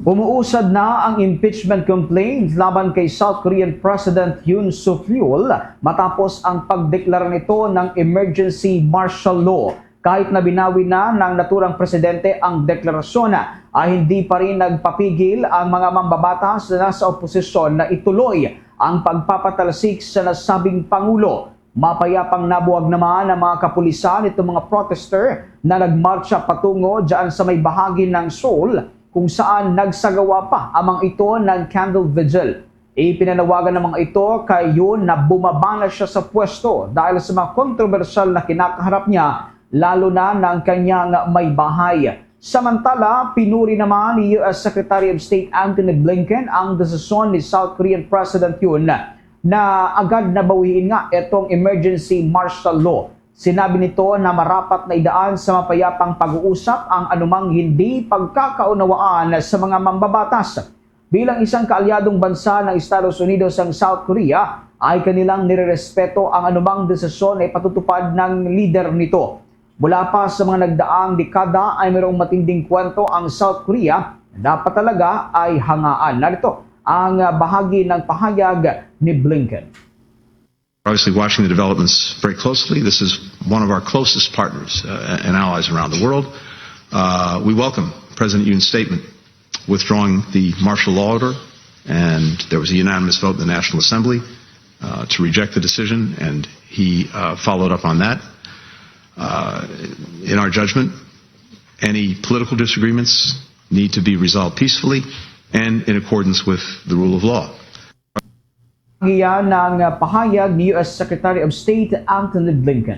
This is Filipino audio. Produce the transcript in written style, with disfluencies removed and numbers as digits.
Umuusad na ang impeachment complaint laban kay South Korean President Yoon Suk-yeol matapos ang pagdeklara nito ng emergency martial law. Kahit na binawi na ng naturang presidente ang deklarasyon, ay hindi pa rin nagpapigil ang mga mambabatas na nasa oposisyon na ituloy ang pagpapatalsik sa nasabing Pangulo. Mapayapang nabuwag naman ang mga kapulisan itong mga protester na nagmarcha patungo dyan sa may bahagi ng Seoul kung saan nagsagawa pa amang ito ng candle vigil. Ipinanawagan ng mga ito kay Yoon na bumaba na siya sa pwesto dahil sa mga kontrobersyal na kinakaharap niya, lalo na ng kanyang may bahay. Samantala, pinuri naman ni US Secretary of State Antony Blinken ang desisyon ni South Korean President Yoon na agad na bawiin nga itong emergency martial law. Sinabi nito na marapat na idaan sa mapayapang pag-uusap ang anumang hindi pagkakaunawaan sa mga mambabatas. Bilang isang kaalyadong bansa ng Estados Unidos ang South Korea, ay kanilang nirerespeto ang anumang desisyon na ipatutupad ng leader nito. Mula pa sa mga nagdaang dekada ay mayroong matinding kwento ang South Korea na dapat talaga ay hangaan. Narito ang bahagi ng pahayag ni Blinken. Obviously watching the developments very closely. This is one of our closest partners and allies around the world. We welcome President Yoon's statement withdrawing the martial law order, and there was a unanimous vote in the National Assembly to reject the decision, and he followed up on that. In our judgment, any political disagreements need to be resolved peacefully and in accordance with the rule of law. Iyan ng pahayag ni US Secretary of State Antony Blinken.